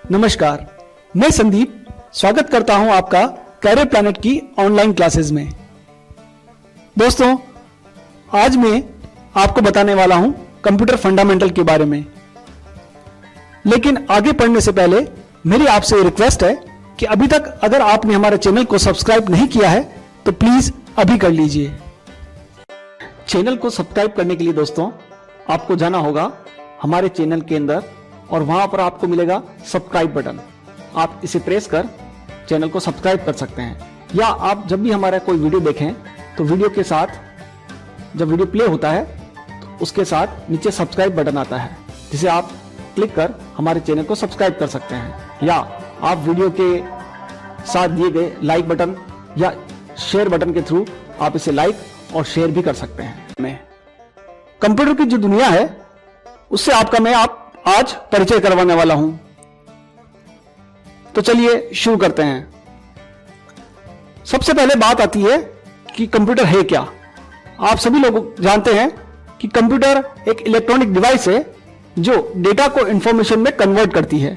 नमस्कार, मैं संदीप स्वागत करता हूं आपका कैरियर प्लैनेट की ऑनलाइन क्लासेस में। दोस्तों, आज मैं आपको बताने वाला हूं कंप्यूटर फंडामेंटल के बारे में। लेकिन आगे पढ़ने से पहले मेरी आपसे रिक्वेस्ट है कि अभी तक अगर आपने हमारे चैनल को सब्सक्राइब नहीं किया है तो प्लीज अभी कर लीजिए। चैनल को सब्सक्राइब करने के लिए दोस्तों आपको जाना होगा हमारे चैनल के अंदर और वहां पर आपको मिलेगा सब्सक्राइब बटन। आप इसे प्रेस कर चैनल को सब्सक्राइब कर सकते हैं, या आप जब भी हमारा कोई वीडियो देखें तो वीडियो के साथ जब वीडियो प्ले होता है तो उसके साथ नीचे सब्सक्राइब बटन आता है, जिसे आप क्लिक कर हमारे चैनल को सब्सक्राइब कर सकते हैं, या आप वीडियो के साथ दिए गए लाइक बटन या शेयर बटन के थ्रू आप इसे लाइक और शेयर भी कर सकते हैं। मैं कंप्यूटर की जो दुनिया है उससे मैं आज परिचय करवाने वाला हूं। तो चलिए शुरू करते हैं। सबसे पहले बात आती है कि कंप्यूटर है क्या। आप सभी लोग जानते हैं कि कंप्यूटर एक इलेक्ट्रॉनिक डिवाइस है जो डेटा को इंफॉर्मेशन में कन्वर्ट करती है।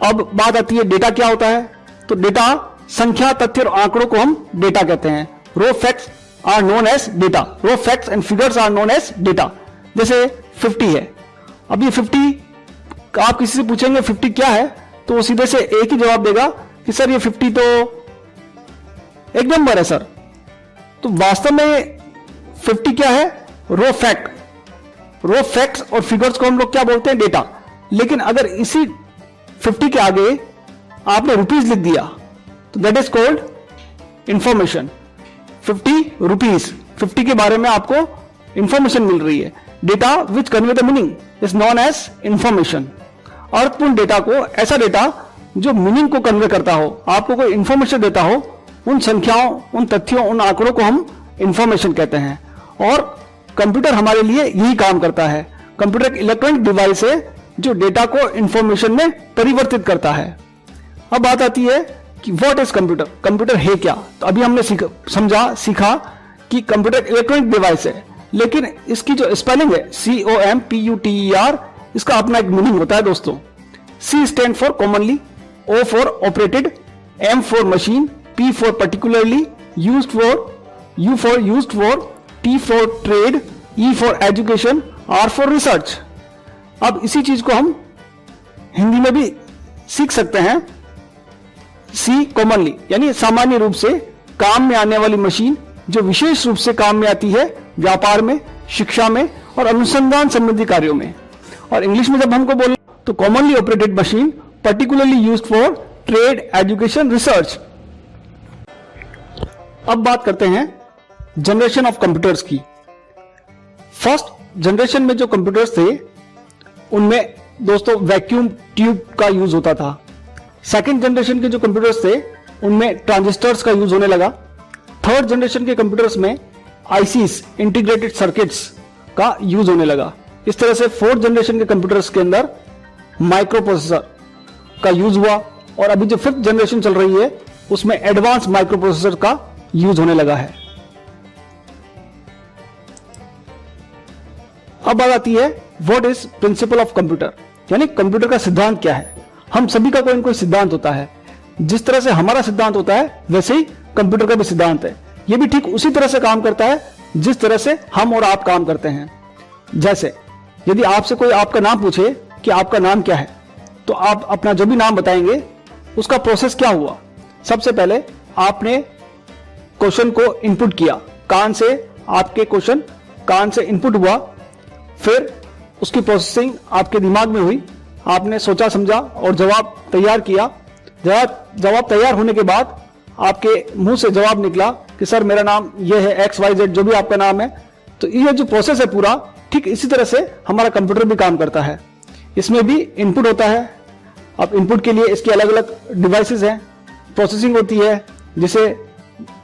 अब बात आती है डेटा क्या होता है। तो डेटा संख्या, तथ्य और आंकड़ों को हम डेटा कहते हैं। Raw facts are known as data. Raw facts and figures are known as data. जैसे 50 है। अब ये 50 आप किसी से पूछेंगे 50 क्या है तो वो सीधे से एक ही जवाब देगा कि सर ये 50 तो एक नंबर है सर। तो वास्तव में 50 क्या है? रो फैक्ट। रो फैक्ट्स और फिगर्स को हम लोग क्या बोलते हैं? डेटा। लेकिन अगर इसी 50 के आगे आपने रुपीज लिख दिया तो that is called information. 50 rupees, 50 के बारे में आपको इंफॉर्मेशन मिल रही है। Data which convey the meaning is known as information. अर्थपूर्ण डेटा को, ऐसा डेटा जो मीनिंग को कन्वे करता हो, आपको कोई इंफॉर्मेशन देता हो, उन संख्याओं, उन तथ्यों, उन आंकड़ों को हम इंफॉर्मेशन कहते हैं। और कंप्यूटर हमारे लिए यही काम करता है। कंप्यूटर एक इलेक्ट्रॉनिक डिवाइस है जो डेटा को इंफॉर्मेशन में परिवर्तित करता है। अब बात आती है कि व्हाट इज कंप्यूटर। कंप्यूटर है क्या? तो अभी हमने सीखा कि कंप्यूटर इलेक्ट्रॉनिक डिवाइस है, लेकिन इसकी जो स्पेलिंग है COMPUTER, इसका अपना एक मीनिंग होता है दोस्तों। C stand for commonly, O for operated, M for machine, P for particularly, U for used for, T for trade, E for education, R for research. अब इसी चीज को हम हिंदी में भी सीख सकते हैं। C कॉमनली यानी सामान्य रूप से काम में आने वाली मशीन जो विशेष रूप से काम में आती है व्यापार में, शिक्षा में और अनुसंधान संबंधी कार्यों में। और इंग्लिश में जब हमको बोलना तो commonly operated machine, particularly used for trade, education, research. अब बात करते हैं जनरेशन ऑफ कंप्यूटर्स की। फर्स्ट जनरेशन में जो कंप्यूटर्स थे उनमें दोस्तों वैक्यूम ट्यूब का यूज होता था। सेकेंड जनरेशन के जो कंप्यूटर्स थे उनमें ट्रांजिस्टर्स का यूज होने लगा। थर्ड जनरेशन के कंप्यूटर्स में आईसीस, इंटीग्रेटेड सर्किट्स का यूज होने लगा। इस तरह से फोर्थ जनरेशन के कंप्यूटर्स के अंदर माइक्रो प्रोसेसर का यूज हुआ, और अभी जो फिफ्थ जनरेशन चल रही है उसमें एडवांस माइक्रो प्रोसेसर का यूज होने लगा है। अब बात आती है what is principle of computer, यानी कंप्यूटर का सिद्धांत क्या है। हम सभी का कोई ना कोई सिद्धांत होता है। जिस तरह से हमारा सिद्धांत होता है वैसे ही कंप्यूटर का भी सिद्धांत है। यह भी ठीक उसी तरह से काम करता है जिस तरह से हम और आप काम करते हैं। जैसे यदि आपसे कोई आपका नाम पूछे कि आपका नाम क्या है, तो आप अपना जो भी नाम बताएंगे उसका प्रोसेस क्या हुआ। सबसे पहले आपने क्वेश्चन को इनपुट किया, कान से आपके क्वेश्चन कान से इनपुट हुआ, फिर उसकी प्रोसेसिंग आपके दिमाग में हुई, आपने सोचा समझा और जवाब तैयार किया। जवाब तैयार होने के बाद आपके मुंह से जवाब निकला कि सर मेरा नाम यह है, XYZ जो भी आपका नाम है। तो ये जो प्रोसेस है पूरा, ठीक इसी तरह से हमारा कंप्यूटर भी काम करता है। इसमें भी इनपुट होता है। अब इनपुट के लिए इसके अलग अलग डिवाइसेस हैं, प्रोसेसिंग होती है, जिसे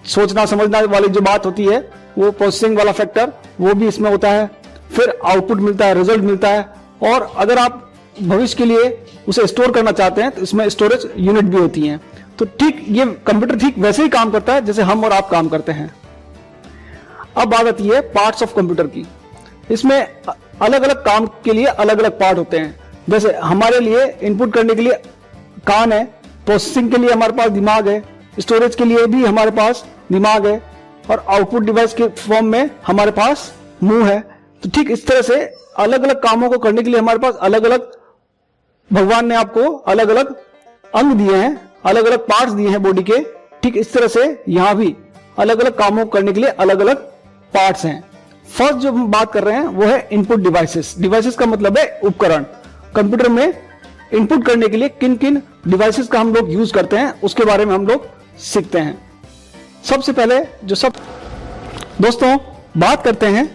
सोचना समझना वाली जो बात होती है वो प्रोसेसिंग वाला फैक्टर वो भी इसमें होता है। फिर आउटपुट मिलता है, रिजल्ट मिलता है, और अगर आप भविष्य के लिए उसे स्टोर करना चाहते हैं तो इसमें स्टोरेज यूनिट भी होती हैं। तो ठीक ये कंप्यूटर ठीक वैसे ही काम करता है जैसे हम और आप काम करते हैं। अब बात आती है पार्ट्स ऑफ कंप्यूटर की। इसमें अलग अलग काम के लिए अलग अलग पार्ट होते हैं। जैसे हमारे लिए इनपुट करने के लिए कान है, प्रोसेसिंग के लिए हमारे पास दिमाग है, स्टोरेज के लिए भी हमारे पास दिमाग है, और आउटपुट डिवाइस के फॉर्म में हमारे पास मुंह है। तो ठीक इस तरह से अलग अलग कामों को करने के लिए हमारे पास अलग अलग भगवान ने आपको अलग अलग अंग दिए हैं, अलग अलग पार्ट्स दिए हैं बॉडी के। ठीक इस तरह से यहां भी अलग अलग कामों को करने के लिए अलग अलग पार्ट्स हैं। फर्स्ट जो हम बात कर रहे हैं वो है इनपुट डिवाइसेस। डिवाइसेस का मतलब है उपकरण। कंप्यूटर में इनपुट करने के लिए किन किन डिवाइसेस का हम लोग यूज करते हैं उसके बारे में हम लोग सीखते हैं। सबसे पहले दोस्तों बात करते हैं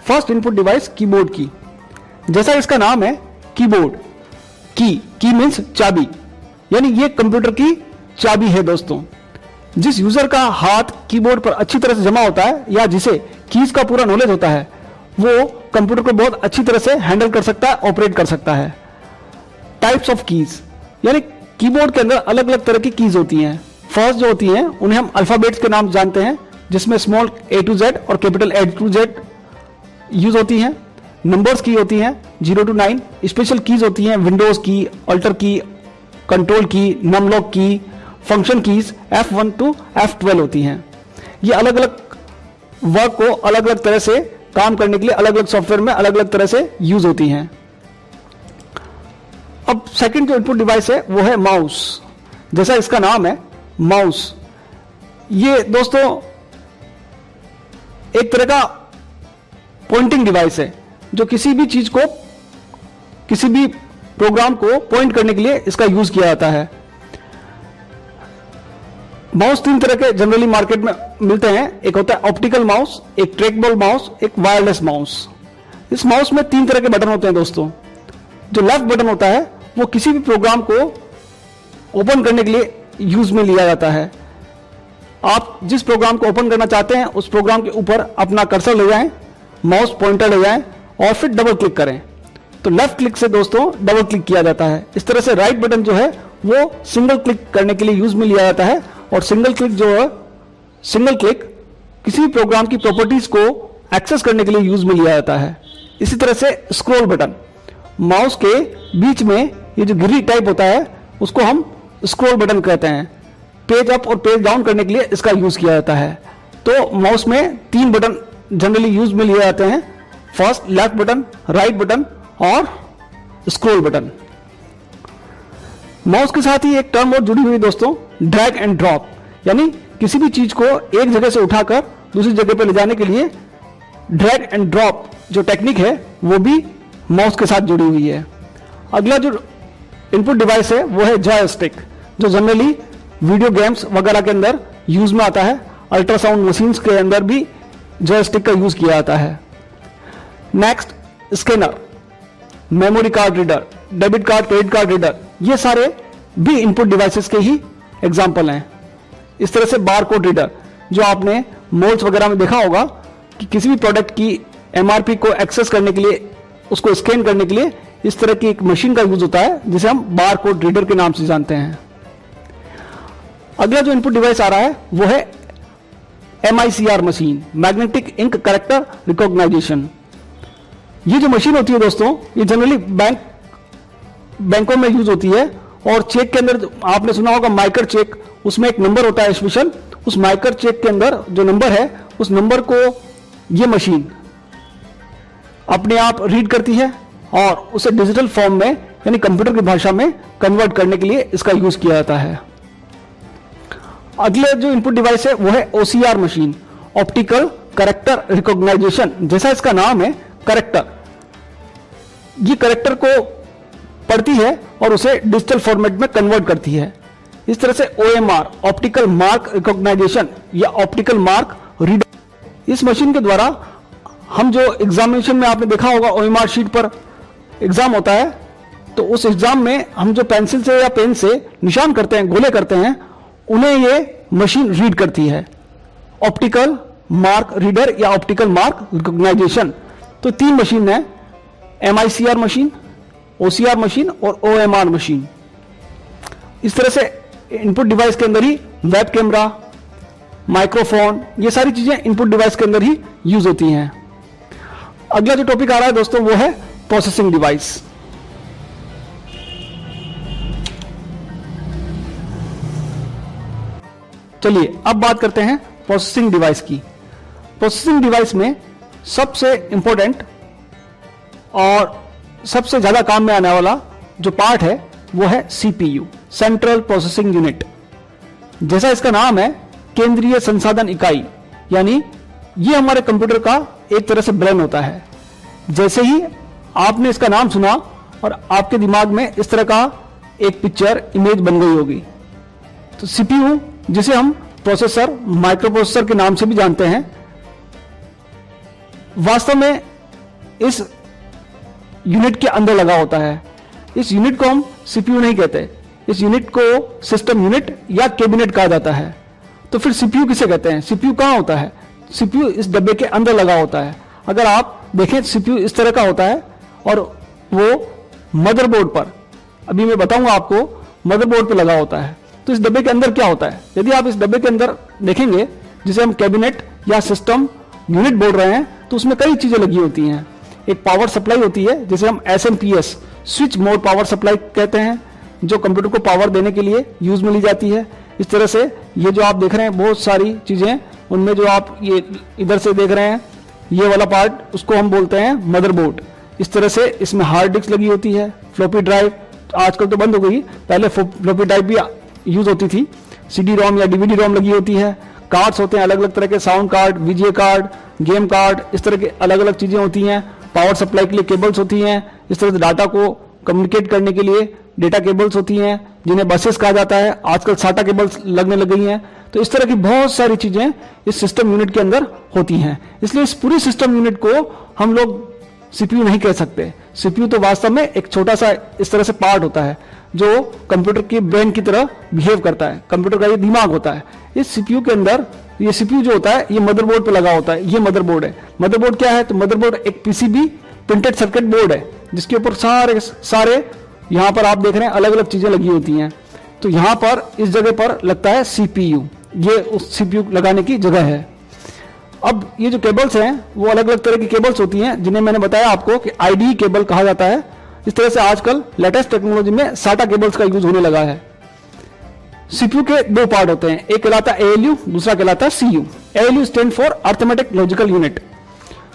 फर्स्ट इनपुट डिवाइस कीबोर्ड की। जैसा इसका नाम है कीबोर्ड, की मीन्स चाबी, यानी ये कंप्यूटर की चाबी है दोस्तों। जिस यूजर का हाथ कीबोर्ड पर अच्छी तरह से जमा होता है या जिसे कीज का पूरा नॉलेज होता है वो कंप्यूटर को बहुत अच्छी तरह से हैंडल कर सकता है, ऑपरेट कर सकता है। टाइप्स ऑफ कीज, यानी कीबोर्ड के अंदर अलग अलग तरह की कीज होती हैं। फर्स्ट जो होती हैं उन्हें हम अल्फाबेट्स के नाम जानते हैं, जिसमें स्मॉल A to Z और capital A to Z use होती हैं। नंबर्स की होती हैं 0 to 9। स्पेशल कीज होती हैं विंडोज की, अल्टर की, कंट्रोल की, नमलॉक की, function keys F1 to F12 होती हैं। ये अलग अलग वर्क को अलग अलग तरह से काम करने के लिए अलग अलग सॉफ्टवेयर में अलग अलग तरह से यूज होती हैं। अब सेकंड जो इनपुट डिवाइस है वो है माउस। जैसा इसका नाम है माउस, ये दोस्तों एक तरह का पॉइंटिंग डिवाइस है जो किसी भी चीज को, किसी भी प्रोग्राम को पॉइंट करने के लिए इसका यूज किया जाता है। माउस तीन तरह के जनरली मार्केट में मिलते हैं। एक होता है ऑप्टिकल माउस, एक ट्रैकबॉल माउस, एक वायरलेस माउस। इस माउस में तीन तरह के बटन होते हैं दोस्तों। जो लेफ्ट बटन होता है वो किसी भी प्रोग्राम को ओपन करने के लिए यूज में लिया जाता है। आप जिस प्रोग्राम को ओपन करना चाहते हैं उस प्रोग्राम के ऊपर अपना कर्सर ले जाएं, माउस पॉइंटर ले जाएं और फिर डबल क्लिक करें तो लेफ्ट क्लिक से दोस्तों डबल क्लिक किया जाता है। इस तरह से राइट बटन जो है वो सिंगल क्लिक करने के लिए यूज में लिया जाता है, और सिंगल क्लिक किसी भी प्रोग्राम की प्रॉपर्टीज को एक्सेस करने के लिए यूज में लिया जाता है। इसी तरह से स्क्रॉल बटन, माउस के बीच में ये जो गिरी टाइप होता है उसको हम स्क्रॉल बटन कहते हैं। पेज अप और पेज डाउन करने के लिए इसका यूज किया जाता है। तो माउस में तीन बटन जनरली यूज में लिए जाते हैं, first left button, right button और स्क्रॉल बटन। माउस के साथ ही एक टर्म और जुड़ी हुई दोस्तों, ड्रैग एंड ड्रॉप, यानी किसी भी चीज को एक जगह से उठाकर दूसरी जगह पर ले जाने के लिए ड्रैग एंड ड्रॉप जो टेक्निक है वो भी माउस के साथ जुड़ी हुई है। अगला जो इनपुट डिवाइस है वो है जॉयस्टिक, जो जनरली वीडियो गेम्स वगैरह के अंदर यूज में आता है। अल्ट्रासाउंड मशीन्स के अंदर भी जॉयस्टिक का यूज किया जाता है। Next scanner, memory card reader, debit card, credit card reader, ये सारे भी इनपुट डिवाइसेस के ही एग्जाम्पल हैं। इस तरह से बार कोड रीडर, जो आपने मॉल्स वगैरह में देखा होगा कि किसी भी प्रोडक्ट की MRP को एक्सेस करने के लिए, उसको स्कैन करने के लिए इस तरह की एक मशीन का यूज होता है जिसे हम बार कोड रीडर के नाम से जानते हैं। अगला जो इनपुट डिवाइस आ रहा है वो है MICR machine, magnetic ink character recognition. ये जो मशीन होती है दोस्तों ये जनरली बैंकों में यूज होती है, और चेक के अंदर आपने सुना होगा माइकर चेक, उसमें एक नंबर होता है स्पेशल, उस माइकर चेक के अंदर जो नंबर है उस नंबर को ये मशीन अपने आप रीड करती है और उसे डिजिटल फॉर्म में यानी कंप्यूटर की भाषा में कन्वर्ट करने के लिए इसका यूज किया जाता है। अगले जो इनपुट डिवाइस है वो है OCR machine, optical character recognition. जैसा इसका नाम है कैरेक्टर, ये कैरेक्टर को पढ़ती है और उसे डिजिटल फॉर्मेट में कन्वर्ट करती है। इस तरह से OMR, ऑप्टिकल मार्क रिकॉग्नाइजेशन या ऑप्टिकल मार्क रीडर, इस मशीन के द्वारा हम जो एग्जामिनेशन में आपने देखा होगा OMR शीट पर एग्जाम होता है, तो उस एग्जाम में हम जो पेंसिल से या पेन से निशान करते हैं, गोले करते हैं, उन्हें ये मशीन रीड करती है। ऑप्टिकल मार्क रीडर या ऑप्टिकल मार्क रिकॉग्नाइजेशन, तो तीन मशीन है, MICR मशीन, OCR मशीन और OMR मशीन। इस तरह से इनपुट डिवाइस के अंदर ही वेब कैमरा, माइक्रोफोन, ये सारी चीजें इनपुट डिवाइस के अंदर ही यूज होती हैं। अगला जो टॉपिक आ रहा है दोस्तों वो है प्रोसेसिंग डिवाइस। चलिए अब बात करते हैं प्रोसेसिंग डिवाइस की। प्रोसेसिंग डिवाइस में सबसे इंपॉर्टेंट और सबसे ज्यादा काम में आने वाला जो पार्ट है वो है सीपीयू, सेंट्रल प्रोसेसिंग यूनिट। जैसा इसका नाम है, केंद्रीय संसाधन इकाई, यानी ये हमारे कंप्यूटर का एक तरह से ब्रेन होता है। जैसे ही आपने इसका नाम सुना और आपके दिमाग में इस तरह का एक पिक्चर इमेज बन गई होगी। तो सीपीयू, जिसे हम प्रोसेसर, माइक्रो प्रोसेसर के नाम से भी जानते हैं, वास्तव में इस यूनिट के अंदर लगा होता है। इस यूनिट को हम सीपीयू नहीं कहते, इस यूनिट को सिस्टम यूनिट या कैबिनेट कहा जाता है। तो फिर सीपीयू किसे कहते हैं? सीपीयू कहां होता है? सीपीयू इस डब्बे के अंदर लगा होता है। अगर आप देखें, सीपीयू इस तरह का होता है और वो मदरबोर्ड पर, अभी मैं बताऊंगा आपको, मदरबोर्ड पर लगा होता है। तो इस डब्बे के अंदर क्या होता है? यदि आप इस डब्बे के अंदर देखेंगे, जिसे हम कैबिनेट या सिस्टम यूनिट बोल रहे हैं, तो उसमें कई चीजें लगी होती हैं। एक पावर सप्लाई होती है, जिसे हम SMPS, switch mode power supply कहते हैं, जो कंप्यूटर को पावर देने के लिए यूज में ली जाती है। इस तरह से ये जो आप देख रहे हैं बहुत सारी चीजें, उनमें जो आप ये इधर से देख रहे हैं, ये वाला पार्ट, उसको हम बोलते हैं मदरबोर्ड। इस तरह से इसमें हार्ड डिस्क लगी होती है, फ्लॉपी ड्राइव, आजकल तो बंद हो गई, पहले फ्लॉपी ड्राइव भी यूज होती थी, सीडी रोम या डीवीडी रोम लगी होती है, कार्ड्स होते हैं अलग अलग तरह के, sound card, VGA card, game card, इस तरह के अलग अलग चीजें होती हैं। पावर सप्लाई के लिए केबल्स होती हैं, इस तरह से डाटा को कम्युनिकेट करने के लिए डेटा केबल्स होती हैं, जिन्हें बसेस कहा जाता है। आजकल साटा केबल्स लगने लग गई हैं। तो इस तरह की बहुत सारी चीजें इस सिस्टम यूनिट के अंदर होती हैं। इसलिए इस पूरी सिस्टम यूनिट को हम लोग सीपीयू नहीं कह सकते। सीपीयू तो वास्तव में एक छोटा सा इस तरह से पार्ट होता है जो कंप्यूटर के ब्रेन की तरह बिहेव करता है। कंप्यूटर का ये दिमाग होता है। इस सीपीयू के अंदर ये सीपीयू जो होता है, ये मदरबोर्ड पे लगा होता है। ये मदरबोर्ड है। मदरबोर्ड क्या है? तो मदरबोर्ड एक पीसीबी, प्रिंटेड सर्किट बोर्ड है, जिसके ऊपर सारे यहां पर आप देख रहे हैं अलग अलग चीजें लगी होती हैं। तो यहां पर इस जगह पर लगता है सीपीयू, ये उस सीपीयू लगाने की जगह है। अब ये जो केबल्स हैं वो अलग अलग तरह की केबल्स होती हैं, जिन्हें मैंने बताया आपको कि आईडी केबल कहा जाता है। इस तरह से आजकल लेटेस्ट टेक्नोलॉजी में साटा केबल्स का यूज होने लगा है। सीपीयू के दो पार्ट होते हैं, एक कहलाता है एएलयू, दूसरा कहलाता है CU. ALU stand for arithmetic logical unit,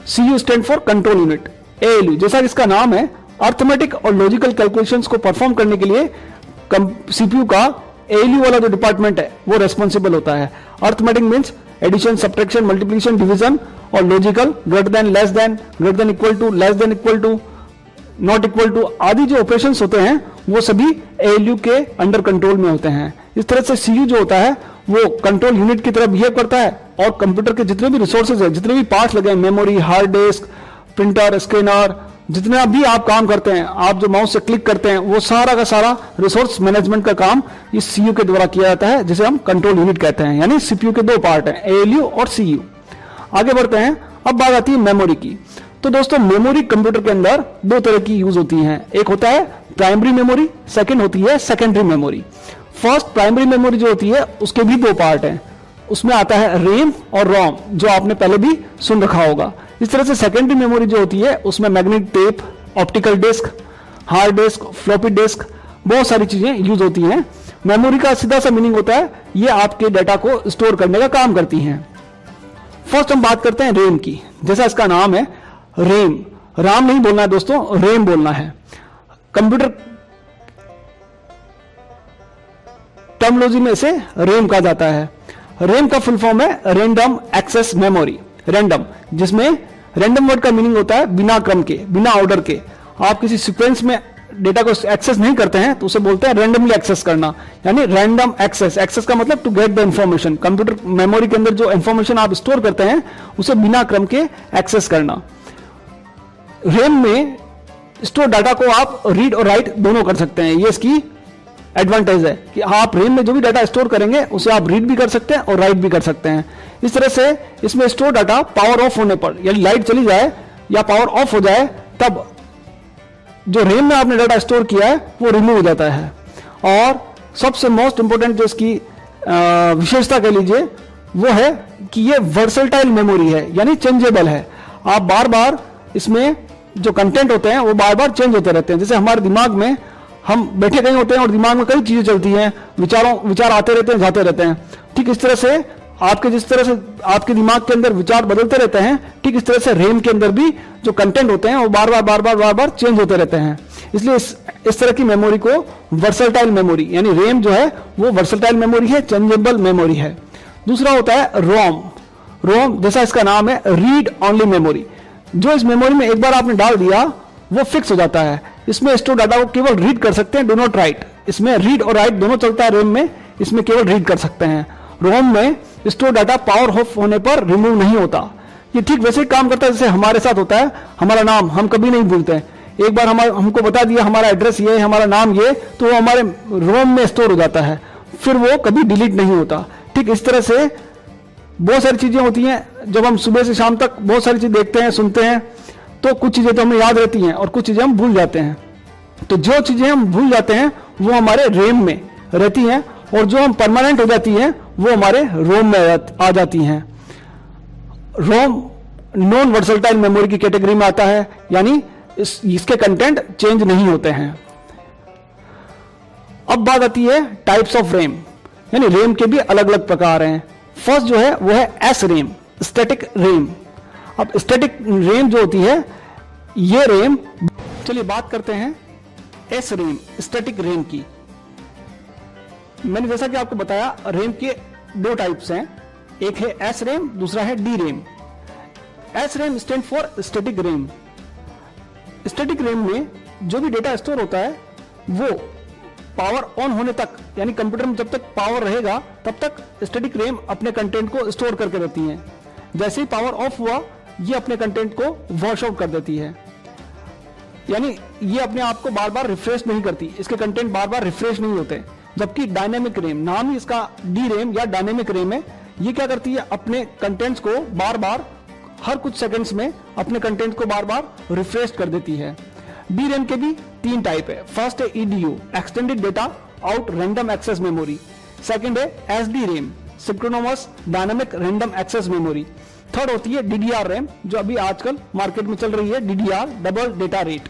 CU stand for control unit. ALU जैसा इसका नाम है, अर्थमेटिक और लॉजिकल कैलकुलेशंस को परफॉर्म करने के लिए सीपीयू का एएलयू वाला जो डिपार्टमेंट है वो रेस्पॉन्सिबल होता है। Arithmetic means addition, subtraction, multiplication, division, और logical greater than, less than, greater than equal to, less than equal to, not equal to आदि जो ऑपरेशंस होते हैं वो सभी एएलयू के अंडर कंट्रोल में होते हैं। इस तरह से सीयू जो होता है वो कंट्रोल यूनिट की तरह बिहेव करता है और कंप्यूटर के जितने भी रिसोर्सेज है, जितने भी पार्ट्स लगे हैं, memory, hard disk, printer, scanner, जितना भी आप काम करते हैं, आप जो माउस से क्लिक करते हैं, वो सारा का सारा रिसोर्स मैनेजमेंट का काम इस सीयू के द्वारा किया जाता है, जिसे हम कंट्रोल यूनिट कहते हैं। यानी सीपीयू के दो पार्ट हैं, एएलयू और सीयू। आगे बढ़ते हैं, अब बात आती है मेमोरी की। तो दोस्तों, मेमोरी कंप्यूटर के अंदर दो तरह की यूज होती है। एक होता है प्राइमरी मेमोरी, सेकंड होती है secondary memory. First primary memory जो होती है उसके भी दो पार्ट हैं, उसमें आता है रैम और रोम, जो आपने पहले भी सुन रखा होगा। इस तरह से सेकेंडरी मेमोरी जो होती है उसमें magnetic tape, optical disk, hard disk, floppy disk, बहुत सारी चीजें यूज होती हैं। मेमोरी का सीधा सा मीनिंग होता है ये आपके डाटा को स्टोर करने का काम करती हैं। फर्स्ट हम बात करते हैं रैम की। जैसा इसका नाम है, रैम, राम नहीं बोलना है दोस्तों, रैम बोलना है। कंप्यूटर टर्मिनोलॉजी में इसे रैम कहा जाता है। रैम का फुल फॉर्म है रैंडम एक्सेस मेमोरी। रैंडम, जिसमें रैंडम वर्ड का मीनिंग होता है बिना क्रम के, बिना ऑर्डर के। आप किसी सीक्वेंस में डेटा को एक्सेस नहीं करते हैं तो उसे बोलते हैं रैंडमली एक्सेस करना, यानी रैंडम एक्सेस। एक्सेस का मतलब to get the information. Computer memory के अंदर जो इंफॉर्मेशन आप स्टोर करते हैं उसे बिना क्रम के एक्सेस करना। रैम में स्टोर डाटा को आप रीड और राइट दोनों कर सकते हैं। ये इसकी एडवांटेज है कि आप रैम में जो भी डाटा स्टोर करेंगे उसे आप रीड भी कर सकते हैं और राइट भी कर सकते हैं। इस तरह से इसमें स्टोर डाटा पावर ऑफ होने पर, यानी लाइट चली जाए या पावर ऑफ हो जाए, तब जो रैम में आपने डाटा स्टोर किया है वो रिमूव हो जाता है। और सबसे मोस्ट इंपोर्टेंट जो इसकी विशेषता कह लीजिए वो है कि ये वर्सेटाइल मेमोरी है, यानी चेंजेबल है। आप बार बार इसमें जो कंटेंट होते हैं वो बार बार चेंज होते रहते हैं। जैसे हमारे दिमाग में हम बैठे कहीं होते हैं और दिमाग में कई चीजें चलती हैं, विचार आते रहते हैं, जाते रहते हैं। ठीक इस तरह से जिस तरह से आपके दिमाग के अंदर विचार बदलते रहते हैं, ठीक इस तरह से रैम के अंदर भी जो कंटेंट होते हैं वो बार बार चेंज होते रहते हैं। इसलिए इस तरह की मेमोरी को वर्सटाइल मेमोरी, यानी रैम जो है वो वर्सटाइल मेमोरी है, चेंजेबल मेमोरी है। दूसरा होता है रोम, जैसा इसका नाम है, रीड ओनली मेमोरी। जो इस मेमोरी में एक बार आपने डाल दिया वो फिक्स हो जाता है। इसमें स्टोर डाटा को केवल रीड कर सकते हैं, डू नॉट राइट। इसमें रीड और राइट दोनों चलता है रैम में, इसमें केवल रीड कर सकते हैं। रोम में स्टोर डाटा पावर ऑफ होने पर रिमूव नहीं होता। ये ठीक वैसे ही काम करता है जैसे हमारे साथ होता है। हमारा नाम हम कभी नहीं भूलते हैं, एक बार हमको बता दिया हमारा एड्रेस ये, हमारा नाम ये, तो वो हमारे रोम में स्टोर हो जाता है, फिर वो कभी डिलीट नहीं होता। ठीक इस तरह से बहुत सारी चीजें होती हैं। जब हम सुबह से शाम तक बहुत सारी चीज देखते हैं, सुनते हैं, तो कुछ चीजें तो हमें याद रहती हैं और कुछ चीजें हम भूल जाते हैं। तो जो चीजें हम भूल जाते हैं वो हमारे रैम में रहती हैं, और जो हम परमानेंट हो जाती हैं वो हमारे रोम में आ जाती हैं। रोम नॉन वर्सटाइल मेमोरी की कैटेगरी में आता है, यानी इसके कंटेंट चेंज नहीं होते हैं। अब बात आती है टाइप्स ऑफ रैम, यानी रैम के भी अलग अलग प्रकार हैं। फर्स्ट जो है वो है एस रैम, स्टैटिक रैम। अब स्टैटिक रैम जो होती है ये रैम, चलिए बात करते हैं एस रैम, स्टैटिक रैम की। मैंने जैसा कि आपको बताया रैम के दो टाइप्स हैं, एक है एस रैम, दूसरा है D RAM. S RAM stand for static RAM. Static RAM में जो भी डेटा स्टोर होता है वो पावर ऑन होने तक, यानी कंप्यूटर में जब तक पावर रहेगा तब तक स्टैटिक रैम अपने कंटेंट को स्टोर करके रहती है। जैसे ही पावर ऑफ हुआ ये अपने कंटेंट को वॉश आउट कर देती है, यानी ये अपने आप को बार बार रिफ्रेश नहीं करती, इसके कंटेंट बार बार रिफ्रेश नहीं होते। जबकि डायनेमिक रैम, नाम ही इसका डी रैम या डायनेमिक रैम है, ये क्या करती है अपने कंटेंट्स को बार बार हर कुछ सेकंड्स में अपने कंटेंट को बार बार रिफ्रेश कर देती है। डी रैम के भी तीन टाइप है। फर्स्ट है EDU, extended data out random access memory. Second है SD RAM, synchronous dynamic random access memory. Third होती है डीडीआर रैम, जो अभी आजकल मार्केट में चल रही है, डीडीआर, डबल डेटा रेट।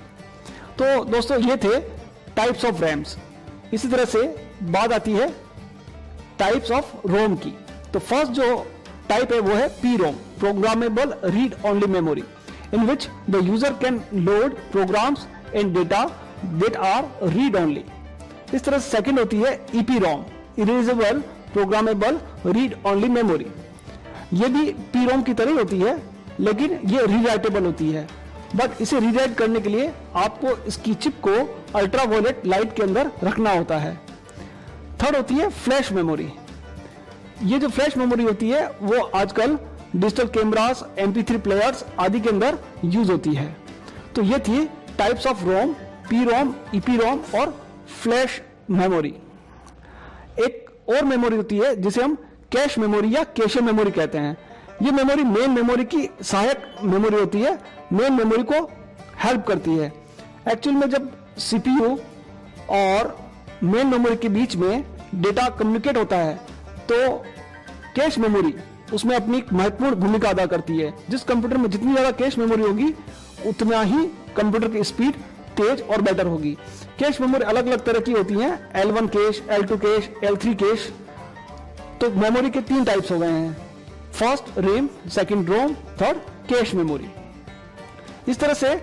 तो दोस्तों ये थे टाइप्स ऑफ रैम्स। इसी तरह से बात आती है टाइप्स ऑफ रोम की। तो फर्स्ट जो टाइप है वो है P ROM, programmable read only memory, in which the user can load programs and data that are read only. इस तरह से सेकंड होती है EPROM, erasable programmable read only memory. ये भी PROM की तरह होती है, लेकिन ये रीराइटेबल होती है, बट इसे रीराइट करने के लिए आपको इसकी चिप को अल्ट्रावायलेट लाइट के अंदर रखना होता है। थर्ड होती है फ्लैश मेमोरी। ये जो फ्लैश मेमोरी होती है वो आजकल डिजिटल कैमरास, MP3 प्लेयर्स आदि के अंदर यूज होती है। तो ये थी types of ROM, PROM, EPROM और फ्लैश मेमोरी। एक और मेमोरी होती है जिसे हम कैश मेमोरी या कैशे मेमोरी कहते हैं। ये मेमोरी मेन मेमोरी की सहायक मेमोरी होती है, मेन मेमोरी को हेल्प करती है। एक्चुअल में जब CPU और मेन मेमोरी के बीच में डेटा कम्युनिकेट होता है तो कैश मेमोरी उसमें अपनी महत्वपूर्ण भूमिका अदा करती है। जिस कंप्यूटर में जितनी ज्यादा कैश मेमोरी होगी उतना ही कंप्यूटर की स्पीड तेज और बेटर होगी। कैश मेमोरी अलग अलग तरह की होती हैं, L1 cash, L2 cash, L3 cash. तो मेमोरी के तीन टाइप्स हो गए हैं, फर्स्ट रैम, सेकंड रोम, थर्ड कैश मेमोरी। इस तरह से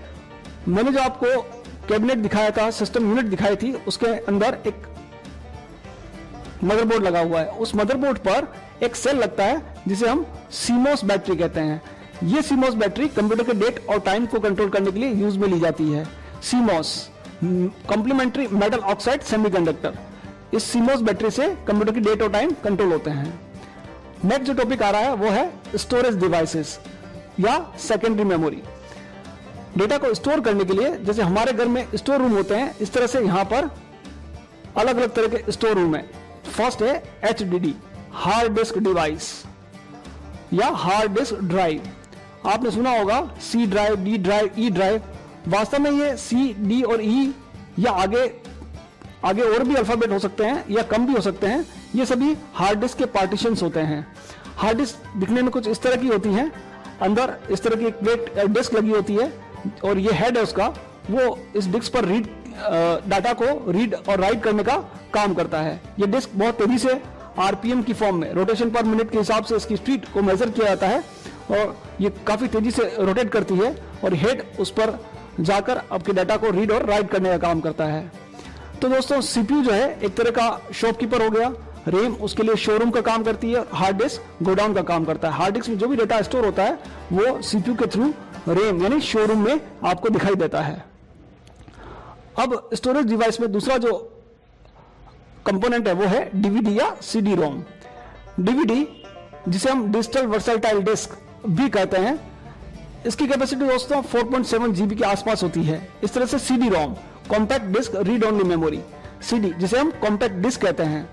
मैंने जो आपको कैबिनेट दिखाया था, सिस्टम यूनिट दिखाई थी, उसके अंदर एक मदरबोर्ड लगा हुआ है। उस मदरबोर्ड पर एक सेल लगता है जिसे हम CMOS बैटरी कहते हैं। ये CMOS बैटरी कंप्यूटर के डेट और टाइम को कंट्रोल करने के लिए यूज में ली जाती है। CMOS, complementary metal oxide semiconductor. इस CMOS बैटरी से कंप्यूटर की डेट और टाइम कंट्रोल होते हैं। नेक्स्ट जो टॉपिक आ रहा है वो है स्टोरेज डिवाइसेस या सेकेंडरी मेमोरी। डेटा को स्टोर करने के लिए जैसे हमारे घर में स्टोर रूम होते हैं, इस तरह से यहाँ पर अलग अलग तरह के स्टोर रूम है। फर्स्ट है HDD, हार्ड डिस्क डिवाइस या हार्ड डिस्क ड्राइव। आपने सुना होगा C drive, D drive, E drive. वास्तव में ये C, D और E या आगे और भी अल्फाबेट हो सकते हैं या कम भी हो सकते हैं, ये सभी हार्ड डिस्क के पार्टीशंस होते हैं। हार्ड डिस्क दिखने में कुछ इस तरह की होती है, अंदर इस तरह की एक प्लेट डिस्क लगी होती है और ये हेड है उसका, वो इस डिस्क पर डाटा को रीड और राइट करने का काम करता है। ये डिस्क बहुत तेजी से आरपीएम की फॉर्म में रोटेशन पर मिनट के हिसाब से इसकी स्पीड को मेजर किया जाता है और ये काफी तेजी से रोटेट करती है और हेड उस पर जाकर आपके डाटा को रीड और राइट करने का काम करता है। तो दोस्तों सीपीयू जो है एक तरह का शॉपकीपर हो गया, रैम उसके लिए शोरूम का काम करती है, हार्ड डिस्क गोडाउन का काम करता है। हार्ड डिस्क में जो भी डाटा स्टोर होता है वो सीपीयू के थ्रू रैम यानी शोरूम में आपको दिखाई देता है। अब स्टोरेज डिवाइस में दूसरा जो कंपोनेंट है वो है डीवीडी या सीडी रोम। डीवीडी जिसे हम डिजिटल वर्सटाइल डिस्क भी कहते हैं, इसकी कैपेसिटी दोस्तों 4.7 जीबी के आसपास होती है। इस तरह से CD ROM compact disk read only memory, CD जिसे हम कॉम्पैक्ट डिस्क कहते हैं,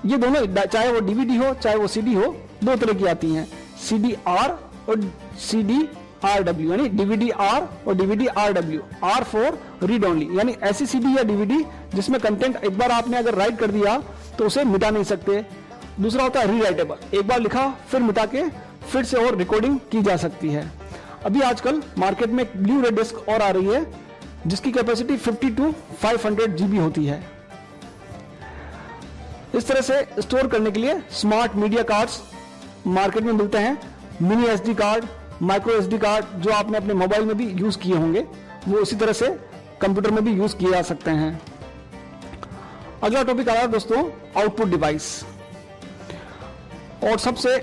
ये दोनों चाहे वो डीवीडी हो चाहे वो सीडी हो दो तरह की आती हैं, सीडी आर और सीडी आरडब्ल्यू यानी डीवीडी आर और DVD RW. R for read only यानी ऐसी सीडी या डीवीडी जिसमें कंटेंट एक बार आपने अगर राइट कर दिया तो उसे मिटा नहीं सकते। दूसरा होता है रीराइटेबल, एक बार लिखा फिर मिटा के फिर से और रिकॉर्डिंग की जा सकती है। अभी आजकल मार्केट में एक ब्लू रे डिस्क और आ रही है जिसकी कैपेसिटी 50 to 500 जीबी होती है। इस तरह से स्टोर करने के लिए स्मार्ट मीडिया कार्ड्स मार्केट में मिलते हैं। Mini SD card, micro SD card जो आपने अपने मोबाइल में भी यूज किए होंगे वो इसी तरह से कंप्यूटर में भी यूज किए जा सकते हैं। अगला टॉपिक आ रहा है दोस्तों आउटपुट डिवाइस, और सबसे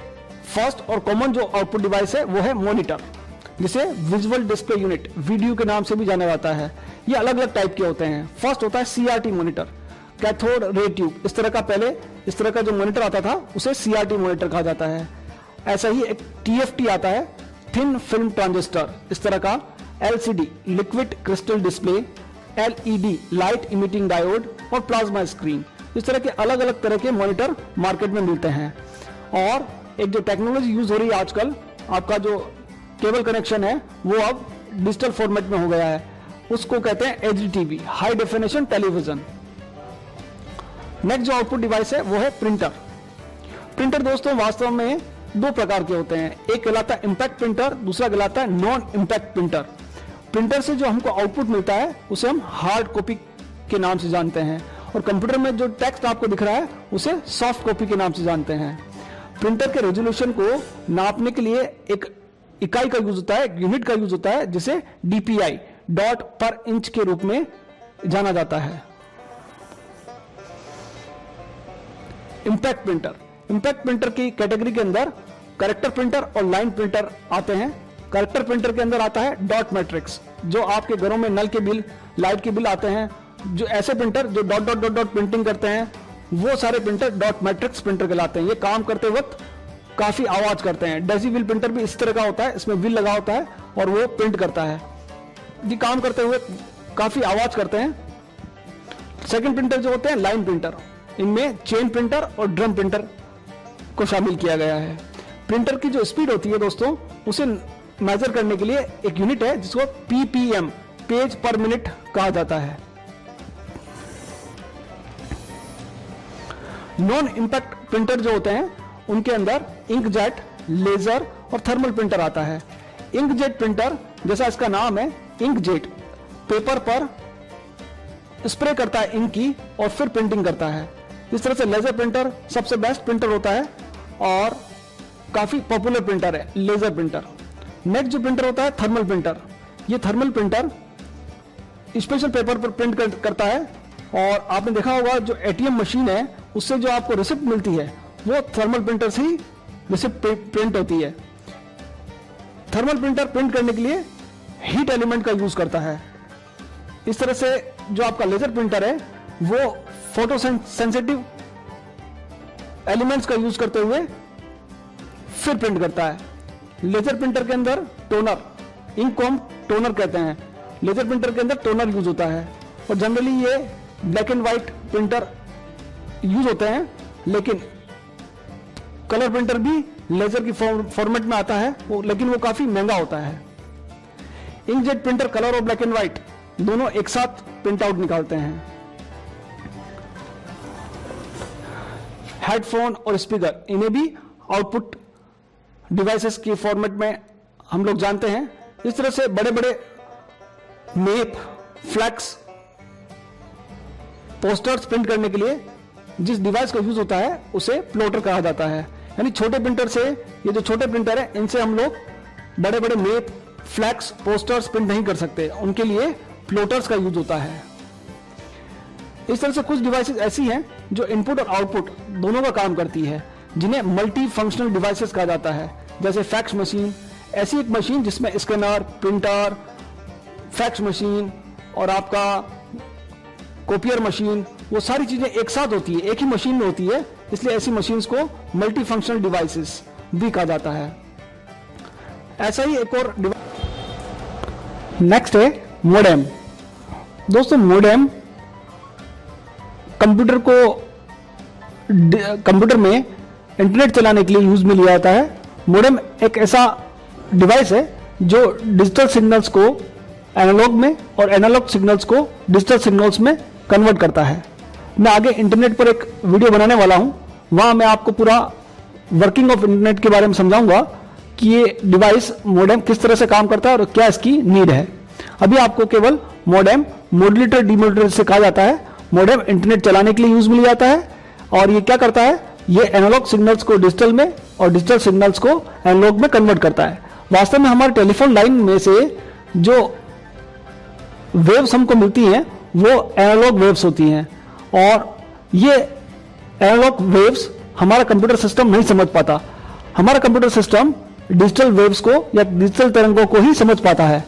फर्स्ट और कॉमन जो आउटपुट डिवाइस है वो है मॉनिटर, जिसे विजुअल डिस्प्ले यूनिट वीडियो के नाम से भी जाना जाता है। ये अलग अलग टाइप के होते हैं। फर्स्ट होता है CRT monitor, cathode ray tube. इस तरह का पहले इस तरह का जो मॉनिटर आता था उसे सीआरटी मॉनिटर कहा जाता है। ऐसा ही एक टीएफटी आता है, थिन फिल्म ट्रांजिस्टर। इस तरह का LCD liquid crystal display, LED light emitting diode और प्लाज्मा स्क्रीन। इस तरह के अलग अलग तरह के मॉनिटर मार्केट में मिलते हैं। और एक जो टेक्नोलॉजी यूज हो रही है आजकल, आपका जो केबल कनेक्शन है वो अब डिजिटल फॉर्मेट में हो गया है, उसको कहते हैं HDTV, high definition television. Next जो आउटपुट डिवाइस है वो है प्रिंटर। प्रिंटर दोस्तों वास्तव में दो प्रकार के होते हैं, एक कहलाता है इंपैक्ट प्रिंटर, दूसरा कहलाता है नॉन इंपैक्ट प्रिंटर। प्रिंटर से जो हमको आउटपुट मिलता है उसे हम हार्ड कॉपी के नाम से जानते हैं, और कंप्यूटर में जो टेक्स्ट आपको दिख रहा है उसे सॉफ्ट कॉपी के नाम से जानते हैं। प्रिंटर के रेजोल्यूशन को नापने के लिए एक इकाई का यूज होता है, एक यूनिट का यूज होता है जिसे डीपीआई डॉट पर इंच के रूप में जाना जाता है। इंपैक्ट प्रिंटर, इंपैक्ट प्रिंटर की कैटेगरी के अंदर कैरेक्टर प्रिंटर और लाइन प्रिंटर आते हैं। कैरेक्टर प्रिंटर के अंदर आता है डॉट मैट्रिक्स, जो आपके घरों में नल के बिल, लाइट के बिल आते हैं, जो ऐसे प्रिंटर जो dot dot dot dot printing करते हैं वो सारे प्रिंटर डॉट मैट्रिक्स प्रिंटर कहलाते हैं। ये काम करते वक्त काफी आवाज करते हैं। डेसीविल प्रिंटर भी इस तरह का होता है, इसमें व्हील लगा होता है और वो प्रिंट करता है। ये काम करते हुए काफी आवाज करते हैं। सेकंड प्रिंटर जो होते हैं लाइन प्रिंटर, इनमें चेन प्रिंटर और ड्रम प्रिंटर को शामिल किया गया है। प्रिंटर की जो स्पीड होती है दोस्तों उसे मेजर करने के लिए एक यूनिट है जिसको पीपीएम, पेज पर मिनट कहा जाता है। नॉन इंपैक्ट प्रिंटर जो होते हैं उनके अंदर इंकजेट, लेजर और थर्मल प्रिंटर आता है। इंकजेट प्रिंटर जैसा इसका नाम है, इंकजेट पेपर पर स्प्रे करता है इंक की और फिर प्रिंटिंग करता है। इस तरह से लेजर प्रिंटर सबसे बेस्ट प्रिंटर होता है और काफी पॉपुलर प्रिंटर है लेजर प्रिंटर। नेक्स्ट जो प्रिंटर होता है थर्मल प्रिंटर। ये थर्मल प्रिंटर स्पेशल पेपर पर प्रिंट करता है, और आपने देखा होगा जो एटीएम मशीन है उससे जो आपको रिसिप्ट मिलती है वो थर्मल प्रिंटर से ही रिसिप्ट प्रिंट होती है। थर्मल प्रिंटर प्रिंट करने के लिए हीट एलिमेंट का यूज करता है। इस तरह से जो आपका लेजर प्रिंटर है वो फोटो सेंसिटिव एलिमेंट्स का यूज करते हुए फिर प्रिंट करता है। लेजर प्रिंटर के अंदर टोनर, इंक को हम टोनर कहते हैं, लेजर प्रिंटर के अंदर टोनर यूज होता है। और जनरली ये black and white printer use होते हैं, लेकिन कलर प्रिंटर भी लेजर की फॉर्मेट में आता है लेकिन वो काफी महंगा होता है। इंकजेट प्रिंटर कलर और ब्लैक एंड व्हाइट दोनों एक साथ प्रिंट आउट निकालते हैं। हेडफोन और स्पीकर, इन्हें भी आउटपुट डिवाइसेस की फॉर्मेट में हम लोग जानते हैं। इस तरह से बड़े बड़े मेप, फ्लैक्स पोस्टर्स प्रिंट करने के लिए जिस डिवाइस का यूज होता है उसे प्लॉटर कहा जाता है। यानी छोटे प्रिंटर से, ये जो छोटे प्रिंटर है इनसे हम लोग बड़े बड़े मेप, फ्लैक्स, पोस्टर्स प्रिंट नहीं कर सकते, उनके लिए प्लॉटर्स का यूज होता है। इस तरह से कुछ डिवाइसेस ऐसी हैं जो इनपुट और आउटपुट दोनों का काम करती है, जिन्हें मल्टी फंक्शनल डिवाइसेस कहा जाता है। जैसे फैक्स मशीन, ऐसी एक मशीन जिसमें स्कैनर, प्रिंटर, फैक्स मशीन और आपका कॉपियर मशीन, वो सारी चीजें एक साथ होती है, एक ही मशीन में होती है, इसलिए ऐसी मशीन्स को मल्टी फंक्शनल डिवाइसेस भी कहा जाता है। ऐसा ही एक और नेक्स्ट है मोडेम। दोस्तों मोडेम कंप्यूटर में इंटरनेट चलाने के लिए यूज में लिया जाता है। मोडेम एक ऐसा डिवाइस है जो डिजिटल सिग्नल्स को एनालॉग में और एनालॉग सिग्नल्स को डिजिटल सिग्नल्स में कन्वर्ट करता है। मैं आगे इंटरनेट पर एक वीडियो बनाने वाला हूं, वहां मैं आपको पूरा वर्किंग ऑफ इंटरनेट के बारे में समझाऊंगा कि ये डिवाइस मोडेम किस तरह से काम करता है और क्या इसकी नीड है। अभी आपको केवल मोडेम मॉड्यूलेटर डीमॉड्यूलेटर से कहा जाता है। मोडेम इंटरनेट चलाने के लिए यूज में लिया जाता है और ये क्या करता है, ये एनालॉग सिग्नल्स को डिजिटल में और डिजिटल सिग्नल्स को एनालॉग में कन्वर्ट करता है। वास्तव में हमारे टेलीफोन लाइन में से जो वेव्स हमको मिलती हैं वो एनालॉग वेव्स होती हैं और ये एनालॉग वेव्स हमारा कंप्यूटर सिस्टम नहीं समझ पाता। हमारा कंप्यूटर सिस्टम डिजिटल वेव्स को या डिजिटल तरंगों को ही समझ पाता है।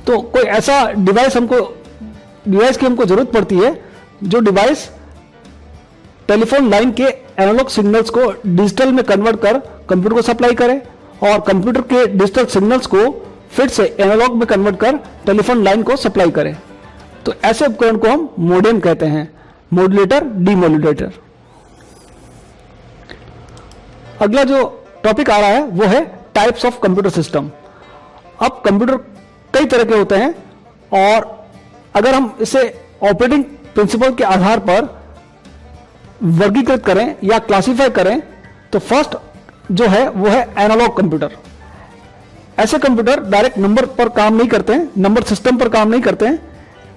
तो कोई ऐसा डिवाइस की हमको जरूरत पड़ती है जो डिवाइस टेलीफोन लाइन के एनालॉग सिग्नल्स को डिजिटल में कन्वर्ट कर कंप्यूटर को सप्लाई करे और कंप्यूटर के डिजिटल सिग्नल्स को फिर से एनालॉग में कन्वर्ट कर टेलीफोन लाइन को सप्लाई करे। तो ऐसे उपकरण को हम मोडेम कहते हैं, मॉड्यूलेटर डीमॉड्यूलेटर। अगला जो टॉपिक आ रहा है वो है टाइप्स ऑफ कंप्यूटर सिस्टम। अब कंप्यूटर कई तरह के होते हैं और अगर हम इसे ऑपरेटिंग प्रिंसिपल के आधार पर वर्गीकृत करें या क्लासिफाई करें तो फर्स्ट जो है वो है एनालॉग कंप्यूटर। ऐसे कंप्यूटर डायरेक्ट नंबर पर काम नहीं करते हैं, नंबर सिस्टम पर काम नहीं करते हैं।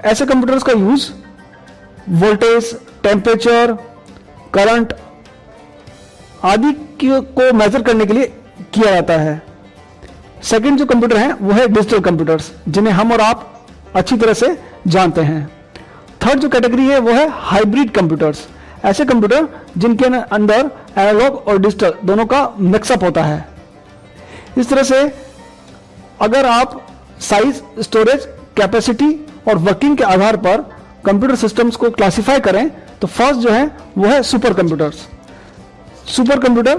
ऐसे कंप्यूटर्स का यूज वोल्टेज, टेम्परेचर, करंट आदि को मेजर करने के लिए किया जाता है। सेकंड जो कंप्यूटर है वो है डिजिटल कंप्यूटर्स, जिन्हें हम और आप अच्छी तरह से जानते हैं। थर्ड जो कैटेगरी है वो है हाइब्रिड कंप्यूटर्स। ऐसे कंप्यूटर जिनके अंदर एनालॉग और डिजिटल दोनों का मिक्सअप होता है। इस तरह से अगर आप साइज, स्टोरेज, कैपेसिटी और वर्किंग के आधार पर कंप्यूटर सिस्टम्स को क्लासिफाई करें तो फर्स्ट जो है वो है सुपर कंप्यूटर्स। सुपर कंप्यूटर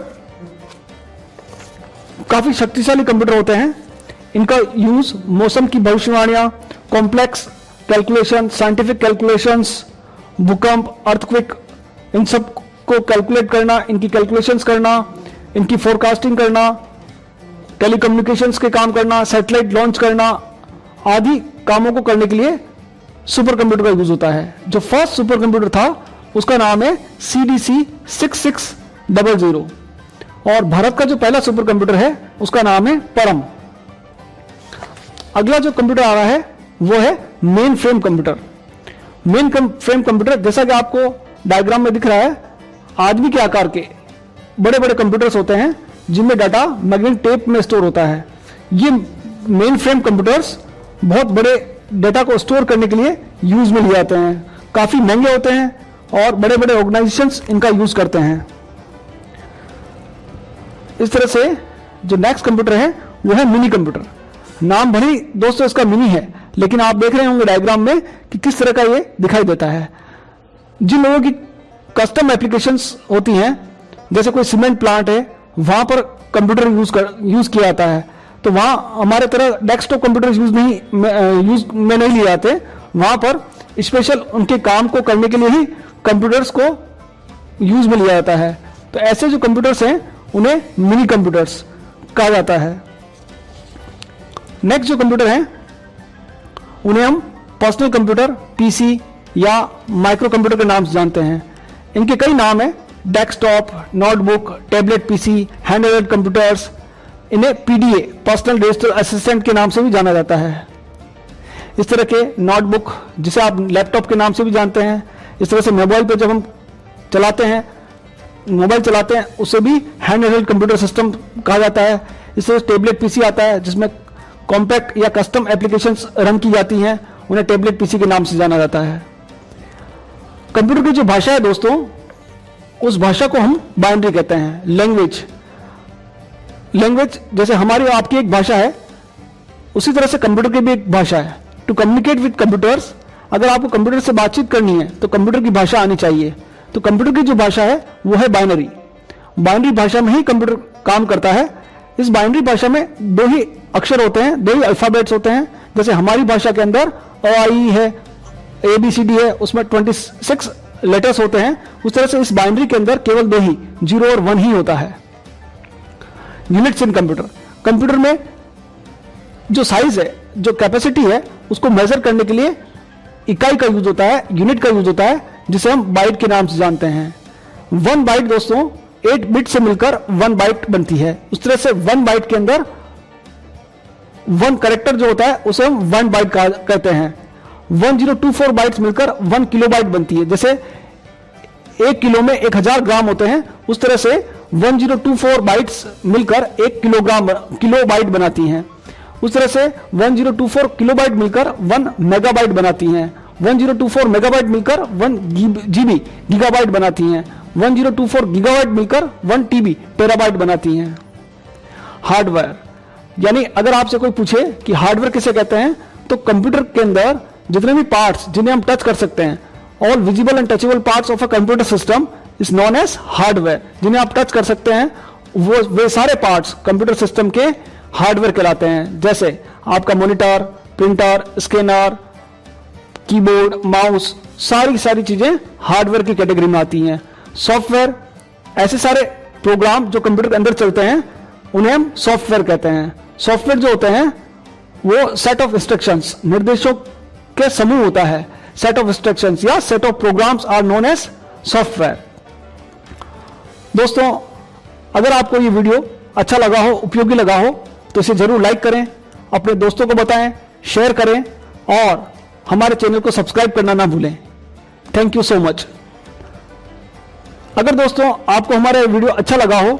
काफी शक्तिशाली कंप्यूटर होते हैं। इनका यूज मौसम की भविष्यवाणियां, कॉम्प्लेक्स कैलकुलेशन, साइंटिफिक कैलकुलेशंस, भूकंप, अर्थक्वेक, इन सब को कैलकुलेट करना, इनकी कैलकुलेशंस करना, इनकी फोरकास्टिंग करना, टेलीकम्युनिकेशंस के काम करना, सैटेलाइट लॉन्च करना आदि कामों को करने के लिए सुपर कंप्यूटर का यूज होता है। जो फर्स्ट सुपर कंप्यूटर था उसका नाम है CDC 6600 और भारत का जो पहला सुपर कंप्यूटर है उसका नाम है परम। अगला जो कंप्यूटर आ रहा है वो है main frame computer. Main frame computer जैसा कि आपको डायग्राम में दिख रहा है, आदमी के आकार के बड़े बड़े कंप्यूटर्स होते हैं जिनमें डाटा मैग्नेटिक टेप में स्टोर होता है। ये मेन फ्रेम कंप्यूटर्स बहुत बड़े डाटा को स्टोर करने के लिए यूज में लिए जाते हैं। काफी महंगे होते हैं और बड़े बड़े ऑर्गेनाइजेशंस इनका यूज करते हैं। इस तरह से जो नेक्स्ट कंप्यूटर है वो है मिनी कंप्यूटर। नाम भले ही दोस्तों इसका मिनी है, लेकिन आप देख रहे होंगे डायग्राम में कि किस तरह का ये दिखाई देता है। जिन लोगों की कस्टम एप्लीकेशंस होती हैं, जैसे कोई सीमेंट प्लांट है, वहां पर कंप्यूटर यूज किया जाता है, तो वहां हमारे तरह डेस्कटॉप कंप्यूटर यूज में नहीं लिए जाते। वहां पर स्पेशल उनके काम को करने के लिए ही कंप्यूटर्स को यूज में लिया जाता है। तो ऐसे जो कंप्यूटर्स हैं उन्हें मिनी कंप्यूटर्स कहा जाता है। नेक्स्ट जो कंप्यूटर हैं उन्हें हम पर्सनल कंप्यूटर, पीसी या माइक्रो कंप्यूटर के नाम से जानते हैं। इनके कई नाम हैं, desktop, notebook, tablet PC, hand held computers. इन्हें PDA, पर्सनल डिजिटल असिस्टेंट के नाम से भी जाना जाता है। इस तरह के नोटबुक जिसे आप लैपटॉप के नाम से भी जानते हैं इस तरह से मोबाइल पे जब हम चलाते हैं, मोबाइल चलाते हैं, उसे भी हैंड हेल्ड कंप्यूटर सिस्टम कहा जाता है। इस तरह से टेबलेट पीसी आता है जिसमें कॉम्पैक्ट या कस्टम एप्लीकेशंस रन की जाती हैं, उन्हें टेबलेट पीसी के नाम से जाना जाता है। कंप्यूटर की जो भाषा है दोस्तों, उस भाषा को हम बाइनरी कहते हैं। लैंग्वेज जैसे हमारी और आपकी एक भाषा है, उसी तरह से कंप्यूटर की भी एक भाषा है। टू कम्युनिकेट विद कंप्यूटर्स, अगर आपको कंप्यूटर से बातचीत करनी है तो कंप्यूटर की भाषा आनी चाहिए। तो कंप्यूटर की जो भाषा है वो है बाइनरी। बाइनरी भाषा में ही कंप्यूटर काम करता है। इस बाइनरी भाषा में दो ही अक्षर होते हैं, दो ही अल्फाबेट्स होते हैं। जैसे हमारी भाषा के अंदर अ है, ABCD है, उसमें 26 लेटर्स होते हैं। उस तरह से इस बाइनरी के अंदर केवल दो ही, 0 और 1 ही होता है। यूनिट्स इन कंप्यूटर में जो साइज है, जो कैपेसिटी है, उसको मेजर करने के लिए इकाई का यूज होता है, यूनिट का यूज होता है, जिसे हम बाइट के नाम से जानते हैं। 1 बाइट दोस्तों 8 बिट से मिलकर 1 बाइट बनती है। उस तरह से 1 बाइट के अंदर 1 कैरेक्टर जो होता है उसे हम 1 बाइट कहते हैं। 1024 बाइट्स मिलकर 1 किलोबाइट बनती है। जैसे 1 किलो में 1000 ग्राम होते हैं, उस तरह से 1024 बाइट्स मिलकर 1 किलोबाइट बनाती हैं। उस तरह से 1024 किलोबाइट मिलकर 1 मेगाबाइट बनाती हैं। 1024 मेगाबाइट मिलकर 1 GB गीगाबाइट बनाती हैं। 1024 गीगाबाइट मिलकर 1 TB टेराबाइट बनाती हैं। हार्डवेयर, यानी अगर आपसे कोई पूछे कि हार्डवेयर किसे कहते हैं, तो कंप्यूटर के अंदर जितने भी पार्ट्स जिन्हें हम टच कर सकते हैं, all visible and touchable parts of a computer system is known as hardware. जिन्हें आप टच कर सकते हैं वे सारे पार्ट्स कंप्यूटर सिस्टम के हार्डवेयर कहलाते हैं। जैसे आपका monitor, printer, scanner, keyboard, mouse, सारी चीजें हार्डवेयर की कैटेगरी में आती हैं। सॉफ्टवेयर, ऐसे सारे प्रोग्राम जो कंप्यूटर के अंदर चलते हैं उन्हें हम सॉफ्टवेयर कहते हैं। सॉफ्टवेयर जो होते हैं वो सेट ऑफ इंस्ट्रक्शंस, निर्देशों के समूह होता है। सेट ऑफ इंस्ट्रक्शंस या set of programs are known as software. दोस्तों, अगर आपको ये वीडियो अच्छा लगा हो, उपयोगी लगा हो, तो इसे जरूर लाइक करें, अपने दोस्तों को बताएं, शेयर करें और हमारे चैनल को सब्सक्राइब करना ना भूलें। Thank you so much. अगर दोस्तों आपको हमारा वीडियो अच्छा लगा हो